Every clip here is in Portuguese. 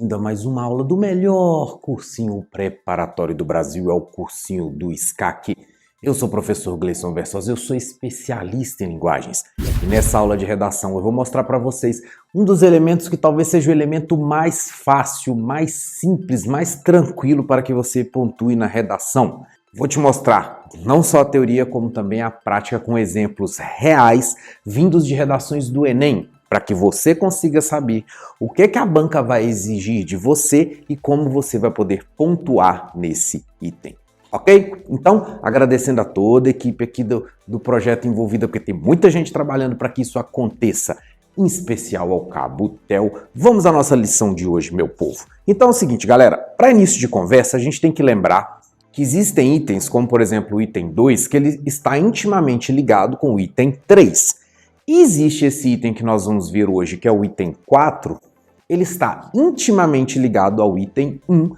Ainda mais uma aula do melhor cursinho preparatório do Brasil, é o cursinho do SCAC. Eu sou o professor Gleison Versosa, eu sou especialista em linguagens. E nessa aula de redação eu vou mostrar para vocês um dos elementos que talvez seja o elemento mais fácil, mais simples, mais tranquilo para que você pontue na redação. Vou te mostrar não só a teoria, como também a prática com exemplos reais vindos de redações do Enem, para que você consiga saber o que a banca vai exigir de você e como você vai poder pontuar nesse item. Ok? Então, agradecendo a toda a equipe aqui do projeto envolvida, porque tem muita gente trabalhando para que isso aconteça, em especial ao Cabo Tel. Vamos à nossa lição de hoje, meu povo. Então é o seguinte, galera, para início de conversa, a gente tem que lembrar que existem itens, como por exemplo o item 2, que ele está intimamente ligado com o item 3. E existe esse item que nós vamos ver hoje, que é o item 4, ele está intimamente ligado ao item 1,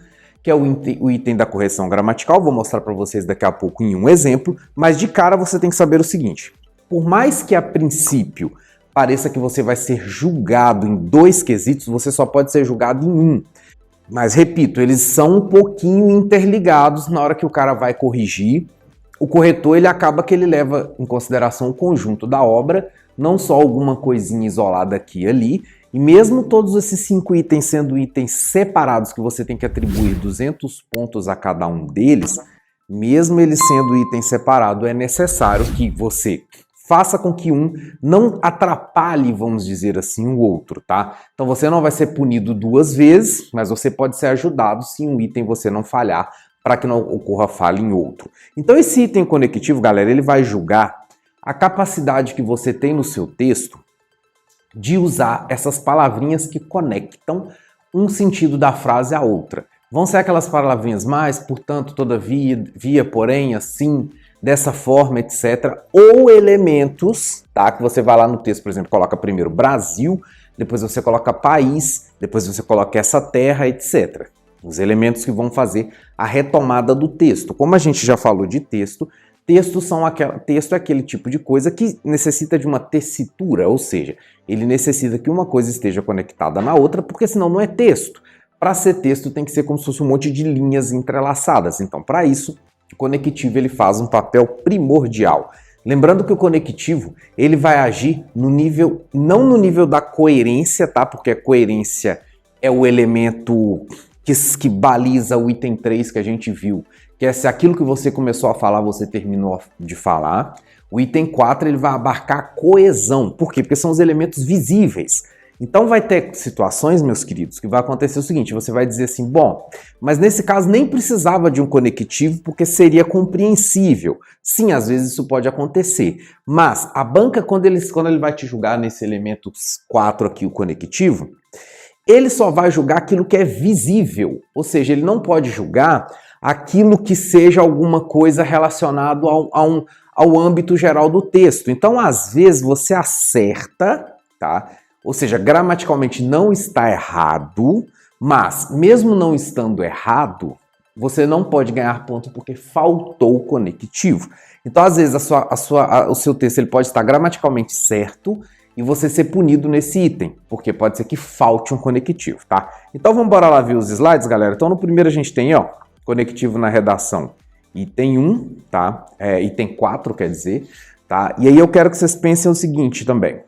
que é o item da correção gramatical. Vou mostrar para vocês daqui a pouco em um exemplo, mas de cara você tem que saber o seguinte: por mais que a princípio pareça que você vai ser julgado em 2 quesitos, você só pode ser julgado em 1. Mas repito, eles são um pouquinho interligados. Na hora que o cara vai corrigir, o corretor ele acaba que ele leva em consideração o conjunto da obra, não só alguma coisinha isolada aqui e ali, e mesmo todos esses 5 itens sendo itens separados, que você tem que atribuir 200 pontos a cada um deles, mesmo eles sendo itens separados, é necessário que você faça com que um não atrapalhe, vamos dizer assim, o outro, tá? Então você não vai ser punido 2 vezes, mas você pode ser ajudado se um item você não falhar, para que não ocorra falha em outro. Então esse item conectivo, galera, ele vai julgar a capacidade que você tem no seu texto de usar essas palavrinhas que conectam um sentido da frase à outra. Vão ser aquelas palavrinhas mais, portanto, todavia, via, porém, assim, dessa forma, etc. Ou elementos, tá? Que você vai lá no texto, por exemplo, coloca primeiro Brasil, depois você coloca país, depois você coloca essa terra, etc. Os elementos que vão fazer a retomada do texto. Como a gente já falou de texto, texto é aquele tipo de coisa que necessita de uma tessitura, ou seja, ele necessita que uma coisa esteja conectada na outra, porque senão não é texto. Para ser texto tem que ser como se fosse um monte de linhas entrelaçadas. Então, para isso, o conectivo ele faz um papel primordial. Lembrando que o conectivo ele vai agir no nível, não no nível da coerência, tá? Porque a coerência é o elemento que baliza o item 3 que a gente viu, que é se aquilo que você começou a falar, você terminou de falar. O item 4 ele vai abarcar a coesão. Por quê? Porque são os elementos visíveis. Então vai ter situações, meus queridos, que vai acontecer o seguinte: você vai dizer assim, bom, mas nesse caso nem precisava de um conectivo porque seria compreensível. Sim, às vezes isso pode acontecer, mas a banca, quando ele vai te julgar nesse elemento 4 aqui, o conectivo, ele só vai julgar aquilo que é visível, ou seja, ele não pode julgar aquilo que seja alguma coisa relacionado ao âmbito geral do texto. Então, às vezes, você acerta, tá? Ou seja, gramaticalmente não está errado, mas mesmo não estando errado, você não pode ganhar ponto porque faltou o conectivo. Então, às vezes, o seu texto ele pode estar gramaticalmente certo e você ser punido nesse item, porque pode ser que falte um conectivo, tá? Então, vamos embora lá ver os slides, galera. Então, no primeiro a gente tem, ó, conectivo na redação, item 1, tá? Item 4, quer dizer, tá? E aí eu quero que vocês pensem o seguinte também.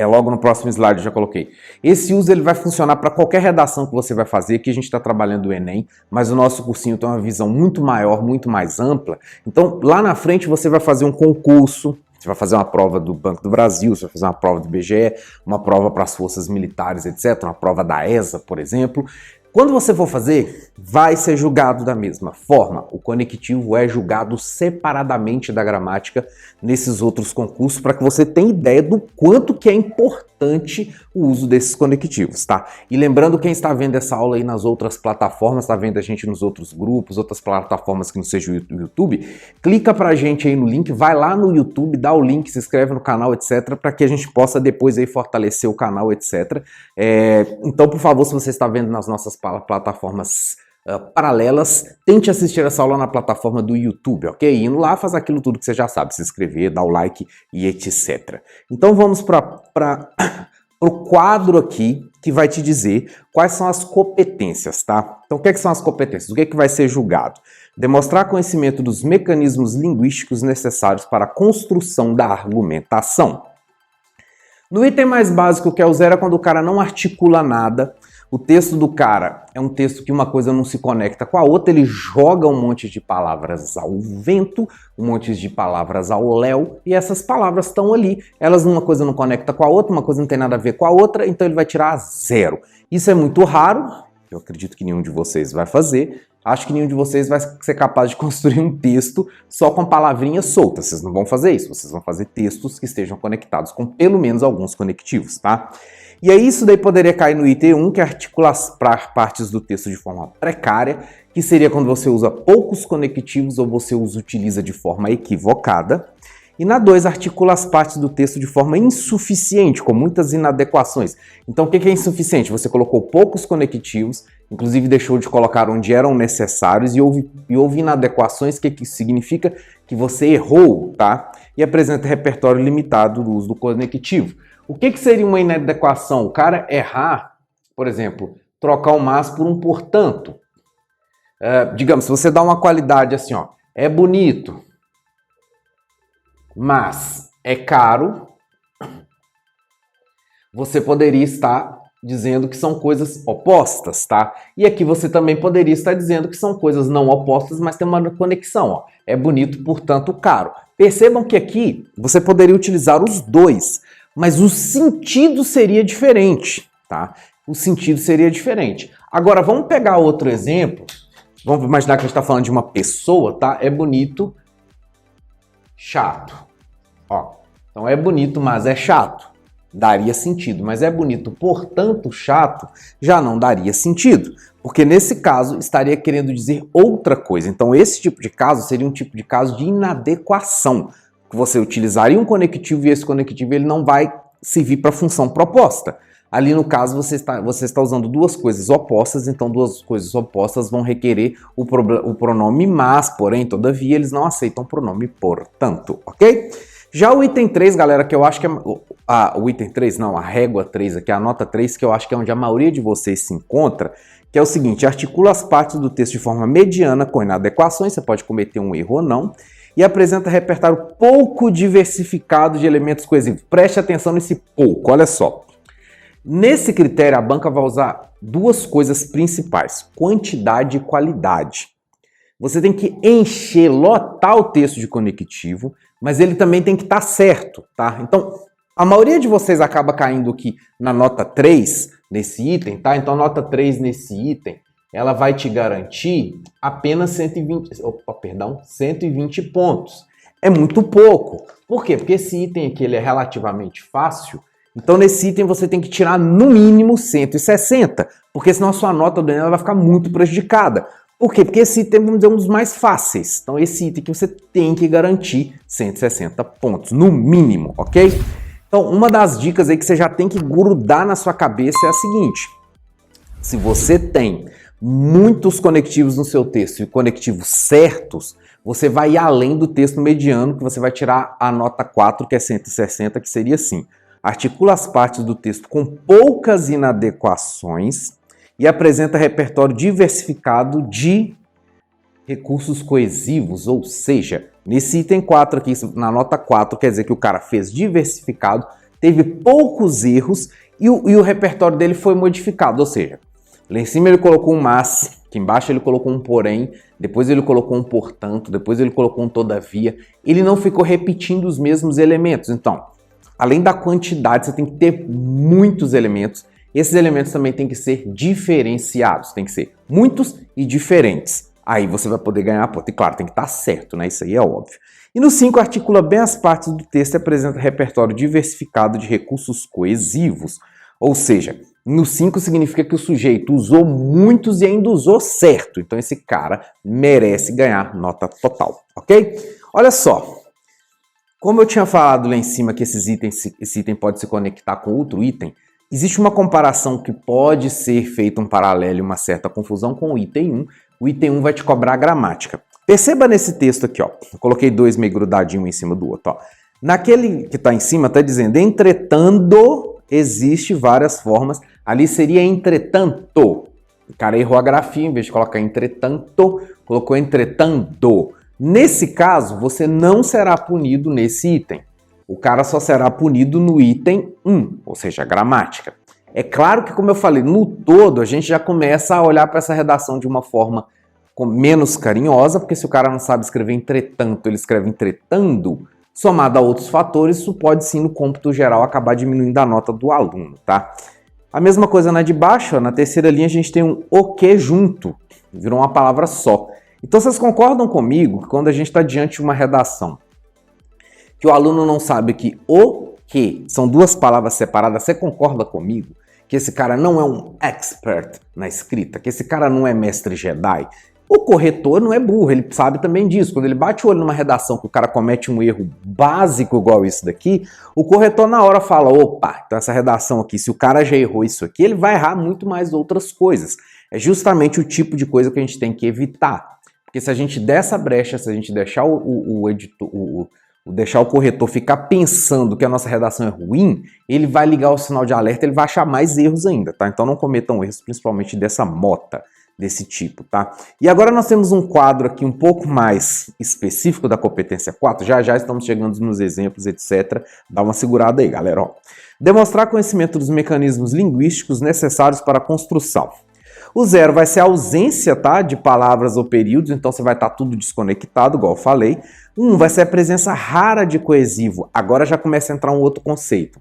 Logo no próximo slide eu já coloquei. Esse uso ele vai funcionar para qualquer redação que você vai fazer, que a gente está trabalhando o Enem, mas o nosso cursinho tem uma visão muito maior, muito mais ampla. Então, lá na frente você vai fazer um concurso, você vai fazer uma prova do Banco do Brasil, você vai fazer uma prova do IBGE, uma prova para as forças militares, etc., uma prova da ESA, por exemplo. Quando você for fazer, vai ser julgado da mesma forma. O conectivo é julgado separadamente da gramática nesses outros concursos, para que você tenha ideia do quanto que é importante o uso desses conectivos, tá? E lembrando, quem está vendo essa aula aí nas outras plataformas, está vendo a gente nos outros grupos, outras plataformas que não seja o YouTube, clica pra gente aí no link, vai lá no YouTube, dá o link, se inscreve no canal, etc, para que a gente possa depois aí fortalecer o canal, etc. Então, por favor, se você está vendo nas nossas plataformas paralelas, tente assistir essa aula na plataforma do YouTube, ok? Indo lá, faz aquilo tudo que você já sabe, se inscrever, dar o like e etc. Então vamos para para o quadro aqui que vai te dizer quais são as competências, tá? Então, o que são as competências? O que vai ser julgado? Demonstrar conhecimento dos mecanismos linguísticos necessários para a construção da argumentação. No item mais básico, que é o 0, é quando o cara não articula nada. O texto do cara é um texto que uma coisa não se conecta com a outra, ele joga um monte de palavras ao vento, um monte de palavras ao léu, e essas palavras estão ali. Elas uma coisa não conecta com a outra, uma coisa não tem nada a ver com a outra, então ele vai tirar 0. Isso é muito raro, eu acredito que nenhum de vocês vai fazer. Acho que nenhum de vocês vai ser capaz de construir um texto só com palavrinhas soltas. Vocês não vão fazer isso, vocês vão fazer textos que estejam conectados com pelo menos alguns conectivos, tá? E aí isso daí poderia cair no item 1, que é articular partes do texto de forma precária, que seria quando você usa poucos conectivos ou você os utiliza de forma equivocada. E na 2, articula as partes do texto de forma insuficiente, com muitas inadequações. Então o que é insuficiente? Você colocou poucos conectivos, inclusive deixou de colocar onde eram necessários e houve inadequações, que significa que você errou, tá? E apresenta repertório limitado do uso do conectivo. O que seria uma inadequação? O cara errar, por exemplo, trocar o mas por um portanto. Digamos, se você dá uma qualidade assim, ó, é bonito, mas é caro, você poderia estar dizendo que são coisas opostas, tá? E aqui você também poderia estar dizendo que são coisas não opostas, mas tem uma conexão, ó. É bonito, portanto, caro. Percebam que aqui você poderia utilizar os dois, mas o sentido seria diferente, tá? O sentido seria diferente. Agora, vamos pegar outro exemplo. Vamos imaginar que a gente está falando de uma pessoa, tá? É bonito, chato. Ó, então é bonito, mas é chato. Daria sentido, mas é bonito, portanto chato, já não daria sentido. Porque nesse caso estaria querendo dizer outra coisa. Então esse tipo de caso seria um tipo de caso de inadequação. Você utilizaria um conectivo e esse conectivo ele não vai servir para a função proposta. Ali no caso você está usando duas coisas opostas, então duas coisas opostas vão requerer o pronome mas, porém, todavia, eles não aceitam o pronome portanto, ok? Já o item 3, galera, que eu acho que é... o item 3, não, a régua 3 aqui, a nota 3, que eu acho que é onde a maioria de vocês se encontra, que é o seguinte: articula as partes do texto de forma mediana com inadequações, você pode cometer um erro ou não, e apresenta repertório pouco diversificado de elementos coesivos. Preste atenção nesse pouco, olha só. Nesse critério, a banca vai usar duas coisas principais: quantidade e qualidade. Você tem que encher, lotar o texto de conectivo, mas ele também tem que estar certo, tá? Então, a maioria de vocês acaba caindo aqui na nota 3, nesse item, tá? Então, a nota 3 nesse item, ela vai te garantir apenas 120 pontos. É muito pouco. Por quê? Porque esse item aqui ele é relativamente fácil. Então, nesse item você tem que tirar no mínimo 160, porque senão a sua nota do Enem ela vai ficar muito prejudicada. Por quê? Porque esse item, vamos dizer, é um dos mais fáceis. Então, esse item que você tem que garantir 160 pontos, no mínimo, ok? Então, uma das dicas aí que você já tem que grudar na sua cabeça é a seguinte: se você tem muitos conectivos no seu texto e conectivos certos, você vai ir além do texto mediano, que você vai tirar a nota 4, que é 160, que seria assim: articula as partes do texto com poucas inadequações e apresenta repertório diversificado de recursos coesivos, ou seja, nesse item 4 aqui, na nota 4, quer dizer que o cara fez diversificado, teve poucos erros e o repertório dele foi modificado, ou seja, lá em cima ele colocou um mas, aqui embaixo ele colocou um porém, depois ele colocou um portanto, depois ele colocou um todavia, ele não ficou repetindo os mesmos elementos. Então, além da quantidade, você tem que ter muitos elementos. Esses elementos também têm que ser diferenciados, tem que ser muitos e diferentes. Aí você vai poder ganhar ponto. E claro, tem que estar certo, né? Isso aí é óbvio. E no 5, articula bem as partes do texto e apresenta repertório diversificado de recursos coesivos. Ou seja, no 5 significa que o sujeito usou muitos e ainda usou certo. Então esse cara merece ganhar nota total, ok? Olha só. Como eu tinha falado lá em cima que esse item pode se conectar com outro item, existe uma comparação que pode ser feita um paralelo e uma certa confusão com o item 1. O item 1 vai te cobrar a gramática. Perceba nesse texto aqui, ó. Eu coloquei dois meio grudadinhos um em cima do outro, ó. Naquele que está em cima, está dizendo, entretanto, Existem várias formas. Ali seria entretanto. O cara errou a grafia, em vez de colocar entretanto, colocou entretando. Nesse caso, você não será punido nesse item. O cara só será punido no item 1, ou seja, a gramática. É claro que, como eu falei, no todo a gente já começa a olhar para essa redação de uma forma menos carinhosa, porque se o cara não sabe escrever entretanto, ele escreve entretando, somado a outros fatores, isso pode sim, no cômputo geral, acabar diminuindo a nota do aluno, tá? A mesma coisa na de baixo, ó, na terceira linha a gente tem um o que junto, virou uma palavra só. Então vocês concordam comigo que quando a gente está diante de uma redação que o aluno não sabe que o que são duas palavras separadas, você concorda comigo que esse cara não é um expert na escrita, que esse cara não é mestre Jedi? O corretor não é burro, ele sabe também disso. Quando ele bate o olho numa redação que o cara comete um erro básico igual isso daqui, o corretor na hora fala, opa, então essa redação aqui, se o cara já errou isso aqui, ele vai errar muito mais outras coisas. É justamente o tipo de coisa que a gente tem que evitar. Porque se a gente der essa brecha, se a gente deixar deixar o corretor ficar pensando que a nossa redação é ruim, ele vai ligar o sinal de alerta, ele vai achar mais erros ainda, tá? Então não cometam erros, principalmente dessa mota, desse tipo, tá? E agora nós temos um quadro aqui um pouco mais específico da competência 4, já estamos chegando nos exemplos, etc. Dá uma segurada aí, galera, ó. Demonstrar conhecimento dos mecanismos linguísticos necessários para a construção. O 0 vai ser a ausência, tá, de palavras ou períodos, então você vai estar tudo desconectado, igual eu falei. 1 vai ser a presença rara de coesivo. Agora já começa a entrar um outro conceito.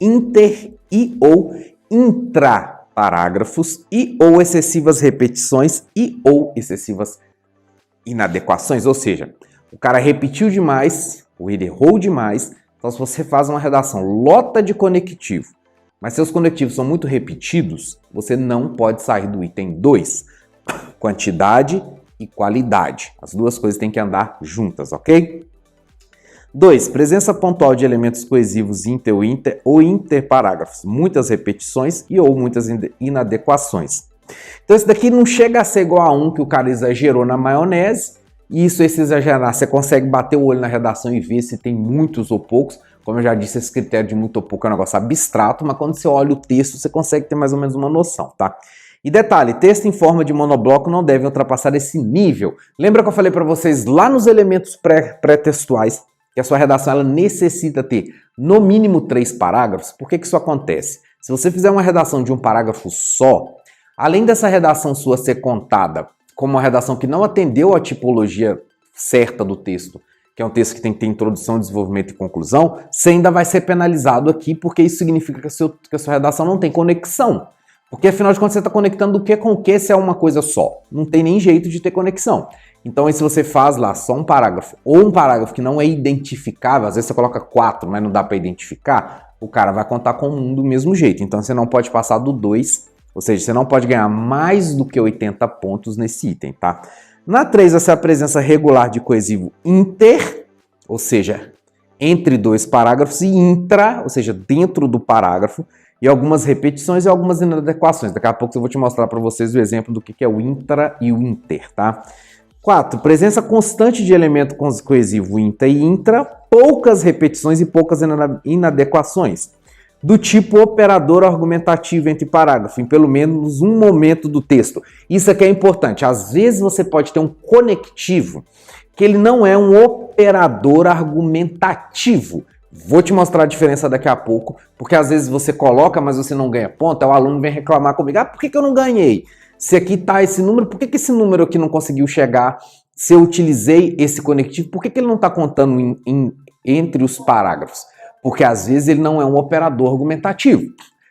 Inter e ou intraparágrafos e ou excessivas repetições e ou excessivas inadequações. Ou seja, o cara repetiu demais, ou ele errou demais. Então se você faz uma redação lota de conectivo, mas seus conectivos são muito repetidos, você não pode sair do item 2. Quantidade e qualidade. As duas coisas têm que andar juntas, ok? 2. Presença pontual de elementos coesivos inter ou interparágrafos. Muitas repetições e ou muitas inadequações. Então esse daqui não chega a ser igual a 1 que o cara exagerou na maionese. E esse exagerar, você consegue bater o olho na redação e ver se tem muitos ou poucos. Como eu já disse, esse critério de muito ou pouco é um negócio abstrato, mas quando você olha o texto, você consegue ter mais ou menos uma noção, tá? E detalhe, texto em forma de monobloco não deve ultrapassar esse nível. Lembra que eu falei para vocês lá nos elementos pré-textuais que a sua redação ela necessita ter no mínimo 3 parágrafos? Por que isso acontece? Se você fizer uma redação de um parágrafo só, além dessa redação sua ser contada como uma redação que não atendeu à tipologia certa do texto, que é um texto que tem que ter introdução, desenvolvimento e conclusão, você ainda vai ser penalizado aqui, porque isso significa que a sua redação não tem conexão. Porque afinal de contas você está conectando o que com o que se é uma coisa só. Não tem nem jeito de ter conexão. Então aí se você faz lá só um parágrafo, ou um parágrafo que não é identificável, às vezes você coloca 4, mas não dá para identificar, o cara vai contar com 1 do mesmo jeito. Então você não pode passar do 2, ou seja, você não pode ganhar mais do que 80 pontos nesse item, tá? Na 3, essa é a presença regular de coesivo inter, ou seja, entre 2 parágrafos, e intra, ou seja, dentro do parágrafo, e algumas repetições e algumas inadequações. Daqui a pouco eu vou te mostrar para vocês o exemplo do que é o intra e o inter, tá? 4, presença constante de elemento coesivo inter e intra, poucas repetições e poucas inadequações. Do tipo operador argumentativo entre parágrafos, em pelo menos um momento do texto. Isso aqui é importante. Às vezes você pode ter um conectivo que ele não é um operador argumentativo. Vou te mostrar a diferença daqui a pouco, porque às vezes você coloca, mas você não ganha ponto, aí o aluno vem reclamar comigo, por que eu não ganhei? Se aqui está esse número, por que esse número aqui não conseguiu chegar? Se eu utilizei esse conectivo, por que ele não está contando entre os parágrafos? Porque às vezes ele não é um operador argumentativo.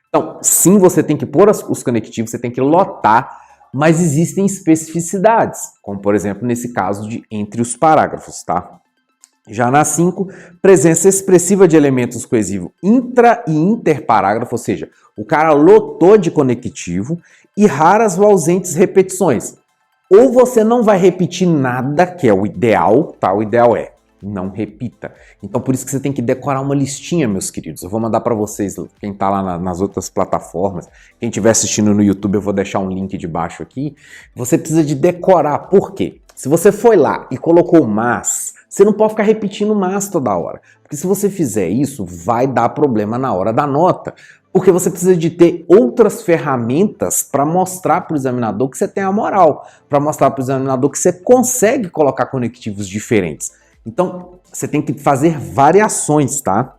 Então, sim, você tem que pôr os conectivos, você tem que lotar, mas existem especificidades, como por exemplo nesse caso de entre os parágrafos, tá? Já na 5, presença expressiva de elementos coesivos intra e interparágrafo, ou seja, o cara lotou de conectivo e raras ou ausentes repetições. Ou você não vai repetir nada, que é o ideal, tá? O ideal é não repita. Então por isso que você tem que decorar uma listinha, meus queridos. Eu vou mandar para vocês, quem tá lá nas outras plataformas, quem estiver assistindo no YouTube, eu vou deixar um link de baixo aqui. Você precisa de decorar. Por quê? Se você foi lá e colocou mas, você não pode ficar repetindo mas toda hora. Porque se você fizer isso, vai dar problema na hora da nota. Porque você precisa de ter outras ferramentas para mostrar para o examinador que você tem a moral, para mostrar para o examinador que você consegue colocar conectivos diferentes. Então, você tem que fazer variações, tá?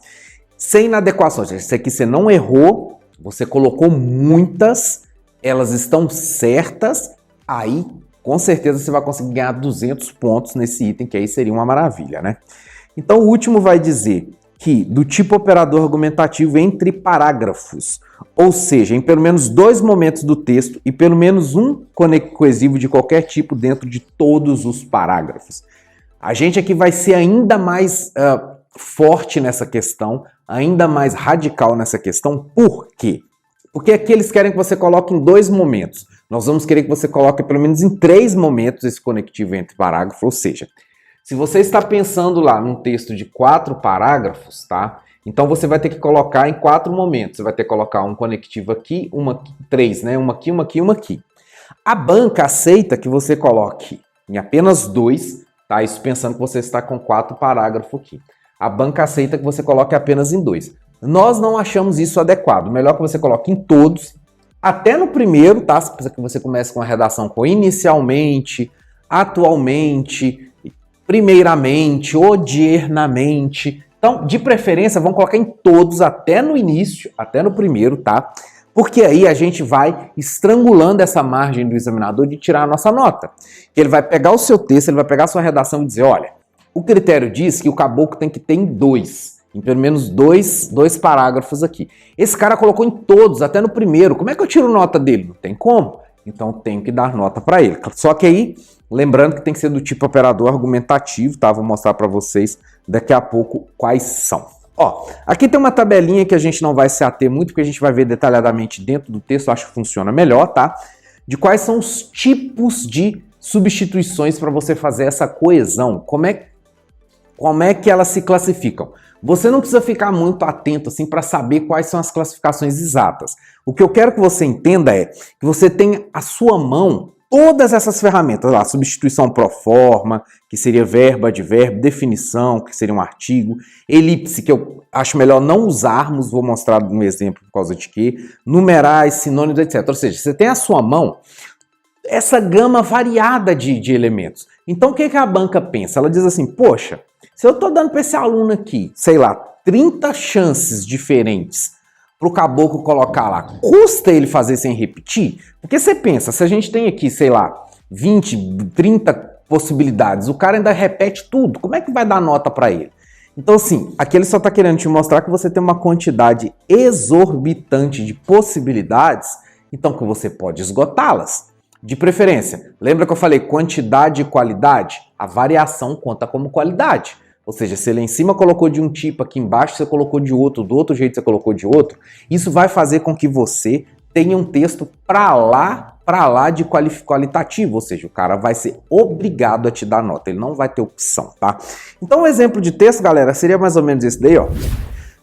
Sem inadequações. Isso aqui você não errou, você colocou muitas, elas estão certas, aí com certeza você vai conseguir ganhar 200 pontos nesse item, que aí seria uma maravilha, né? Então, o último vai dizer que do tipo operador argumentativo entre parágrafos, ou seja, em pelo menos 2 momentos do texto e pelo menos um coesivo de qualquer tipo dentro de todos os parágrafos. A gente aqui vai ser ainda mais forte nessa questão, ainda mais radical nessa questão. Por quê? Porque aqui eles querem que você coloque em 2 momentos. Nós vamos querer que você coloque pelo menos em 3 momentos esse conectivo entre parágrafos, ou seja, se você está pensando lá num texto de 4 parágrafos, tá? Então você vai ter que colocar em 4 momentos. Você vai ter que colocar um conectivo aqui, 3, né? Uma aqui, uma aqui, uma aqui. A banca aceita que você coloque em apenas 2, tá? Isso pensando que você está com 4 parágrafos aqui. A banca aceita que você coloque apenas em 2. Nós não achamos isso adequado. Melhor que você coloque em todos, até no primeiro, tá? Se precisa que você comece com a redação com inicialmente, atualmente, primeiramente, odiernamente. Então, de preferência, vamos colocar em todos, até no início, até no primeiro, tá? Porque aí a gente vai estrangulando essa margem do examinador de tirar a nossa nota. Ele vai pegar o seu texto, ele vai pegar a sua redação e dizer, olha, o critério diz que o caboclo tem que ter em 2, em pelo menos dois parágrafos aqui. Esse cara colocou em todos, até no primeiro. Como é que eu tiro nota dele? Não tem como. Então, tenho que dar nota para ele. Só que aí, lembrando que tem que ser do tipo operador argumentativo, tá? Vou mostrar para vocês daqui a pouco quais são. Ó, aqui tem uma tabelinha que a gente não vai se ater muito, porque a gente vai ver detalhadamente dentro do texto, acho que funciona melhor, tá? De quais são os tipos de substituições para você fazer essa coesão. Como é que elas se classificam? Você não precisa ficar muito atento assim para saber quais são as classificações exatas. O que eu quero que você entenda é que você tem à sua mão todas essas ferramentas lá, substituição pro forma, que seria verbo, advérbio, definição, que seria um artigo, elipse, que eu acho melhor não usarmos, vou mostrar um exemplo por causa de quê, numerais, sinônimos, etc. Ou seja, você tem à sua mão essa gama variada de elementos. Então o que a banca pensa? Ela diz assim, poxa, se eu estou dando para esse aluno aqui, sei lá, 30 chances diferentes para o caboclo colocar lá, custa ele fazer sem repetir? Porque você pensa, se a gente tem aqui, sei lá, 20, 30 possibilidades, o cara ainda repete tudo, como é que vai dar nota para ele? Então assim, aqui ele só está querendo te mostrar que você tem uma quantidade exorbitante de possibilidades, então que você pode esgotá-las. De preferência, lembra que eu falei quantidade e qualidade? A variação conta como qualidade. Ou seja, se ele em cima colocou de um tipo, aqui embaixo você colocou de outro, do outro jeito você colocou de outro, isso vai fazer com que você tenha um texto para lá de qualitativo, ou seja, o cara vai ser obrigado a te dar nota, ele não vai ter opção, tá? Então o exemplo de texto, galera, seria mais ou menos esse daí, ó.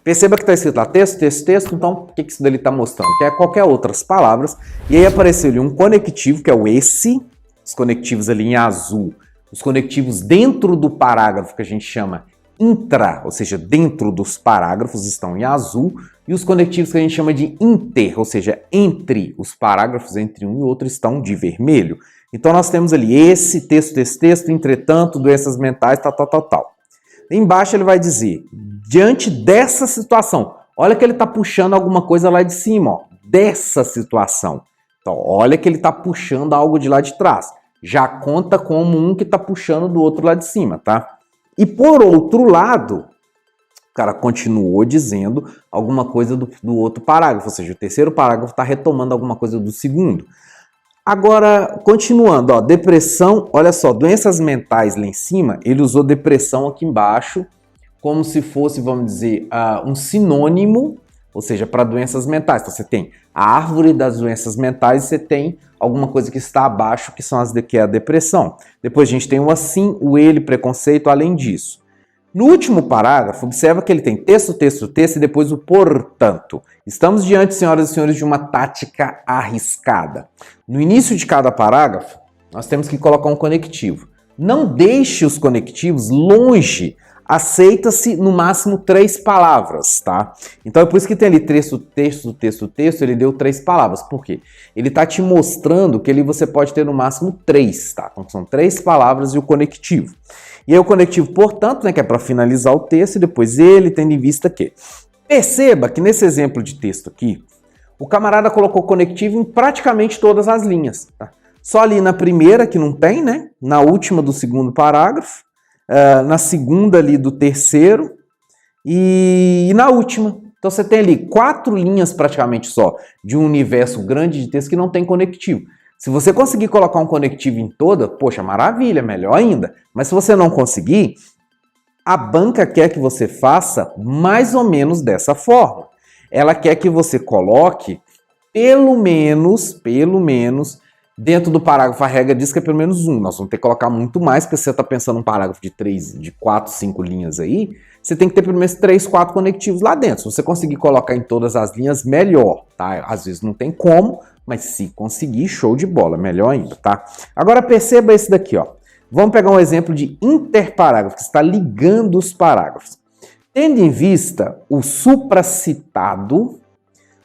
Perceba que está escrito lá texto, texto, texto, então o que isso dele está mostrando? Que é qualquer outras palavras, e aí apareceu ali um conectivo, que é o esse, os conectivos ali em azul, os conectivos dentro do parágrafo que a gente chama intra, ou seja, dentro dos parágrafos estão em azul, e os conectivos que a gente chama de inter, ou seja, entre os parágrafos, entre um e outro, estão de vermelho. Então nós temos ali esse, texto, texto, texto, entretanto, doenças mentais, tal, tal, tal, tal. Embaixo ele vai dizer, diante dessa situação, olha que ele está puxando alguma coisa lá de cima, ó, dessa situação. Então, olha que ele está puxando algo de lá de trás. Já conta como um que está puxando do outro lado de cima, tá? E por outro lado, o cara continuou dizendo alguma coisa do outro parágrafo, ou seja, o terceiro parágrafo está retomando alguma coisa do segundo. Agora, continuando, ó, depressão, olha só, doenças mentais lá em cima, ele usou depressão aqui embaixo, como se fosse, vamos dizer, um sinônimo, ou seja, para doenças mentais. Então você tem a árvore das doenças mentais e você tem alguma coisa que está abaixo, que são que é a depressão. Depois a gente tem o assim, o ele, preconceito, além disso. No último parágrafo, observa que ele tem texto, texto, texto e depois o portanto. Estamos diante, senhoras e senhores, de uma tática arriscada. No início de cada parágrafo, nós temos que colocar um conectivo. Não deixe os conectivos longe aceita-se no máximo 3 palavras, tá? Então é por isso que tem ali texto, ele deu 3 palavras. Por quê? Ele tá te mostrando que ali você pode ter no máximo 3, tá? Então são 3 palavras e o conectivo. E aí o conectivo, portanto, né, que é para finalizar o texto, e depois ele, tendo em vista que. Perceba que nesse exemplo de texto aqui, o camarada colocou conectivo em praticamente todas as linhas, tá? Só ali na primeira que não tem, né? Na última do segundo parágrafo, na segunda ali do terceiro e na última. Então você tem ali 4 linhas praticamente só de um universo grande de texto que não tem conectivo. Se você conseguir colocar um conectivo em toda, poxa, maravilha, melhor ainda. Mas se você não conseguir, a banca quer que você faça mais ou menos dessa forma. Ela quer que você coloque pelo menos, dentro do parágrafo, a regra diz que é pelo menos 1. Nós vamos ter que colocar muito mais, porque você está pensando um parágrafo de 4, 5 linhas aí, você tem que ter pelo menos 3, 4 conectivos lá dentro. Se você conseguir colocar em todas as linhas, melhor, tá? Às vezes não tem como, mas se conseguir, show de bola, melhor ainda, tá? Agora perceba esse daqui, ó. Vamos pegar um exemplo de interparágrafo, que está ligando os parágrafos. Tendo em vista o supracitado,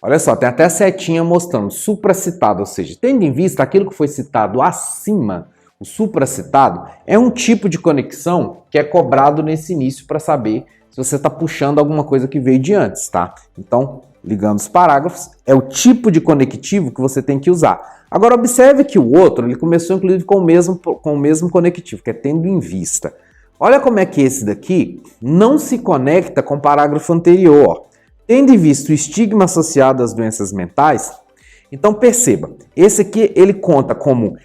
olha só, tem até a setinha mostrando supracitado, ou seja, tendo em vista aquilo que foi citado acima, o supracitado é um tipo de conexão que é cobrado nesse início para saber se você está puxando alguma coisa que veio de antes, tá? Então, ligando os parágrafos, é o tipo de conectivo que você tem que usar. Agora, observe que o outro, ele começou inclusive com o mesmo conectivo, que é tendo em vista. Olha como é que esse daqui não se conecta com o parágrafo anterior, ó. Tendo em vista o estigma associado às doenças mentais, então perceba, esse aqui ele conta como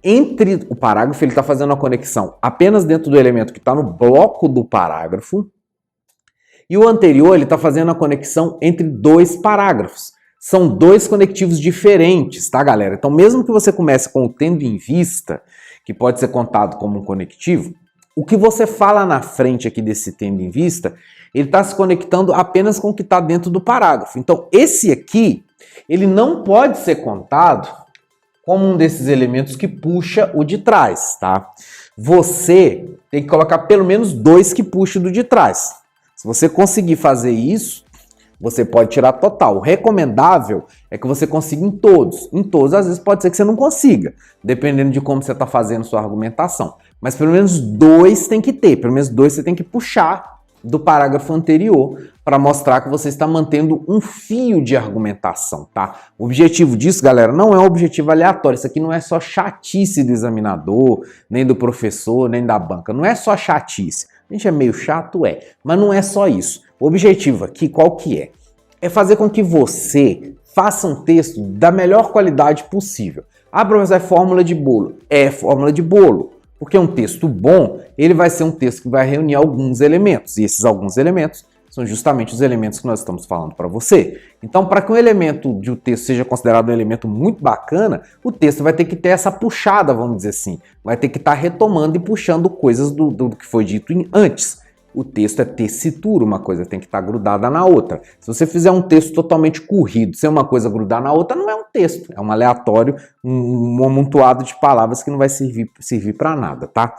entre o parágrafo, ele está fazendo a conexão apenas dentro do elemento que está no bloco do parágrafo, e o anterior ele está fazendo a conexão entre 2 parágrafos. São 2 conectivos diferentes, tá, galera? Então, mesmo que você comece com o tendo em vista, que pode ser contado como um conectivo, o que você fala na frente aqui desse tendo em vista, ele está se conectando apenas com o que está dentro do parágrafo. Então, esse aqui, ele não pode ser contado como um desses elementos que puxa o de trás, tá? Você tem que colocar pelo menos 2 que puxam do de trás. Se você conseguir fazer isso, você pode tirar total. O recomendável é que você consiga em todos. Em todos, às vezes, pode ser que você não consiga, dependendo de como você está fazendo sua argumentação. Mas pelo menos 2 tem que ter, pelo menos 2 você tem que puxar do parágrafo anterior para mostrar que você está mantendo um fio de argumentação, tá? O objetivo disso, galera, não é um objetivo aleatório. Isso aqui não é só chatice do examinador, nem do professor, nem da banca. Não é só chatice. A gente é meio chato, mas não é só isso. O objetivo aqui, qual que é? É fazer com que você faça um texto da melhor qualidade possível. Ah, professor, é fórmula de bolo. É fórmula de bolo. Porque um texto bom, ele vai ser um texto que vai reunir alguns elementos. E esses alguns elementos são justamente os elementos que nós estamos falando para você. Então, para que um elemento de um texto seja considerado um elemento muito bacana, o texto vai ter que ter essa puxada, vamos dizer assim. Vai ter que estar retomando e puxando coisas do que foi dito antes. O texto é tessitura, uma coisa tem que estar grudada na outra. Se você fizer um texto totalmente corrido, sem uma coisa grudar na outra, não é um texto. É um aleatório, um amontoado de palavras que não vai servir para nada, tá?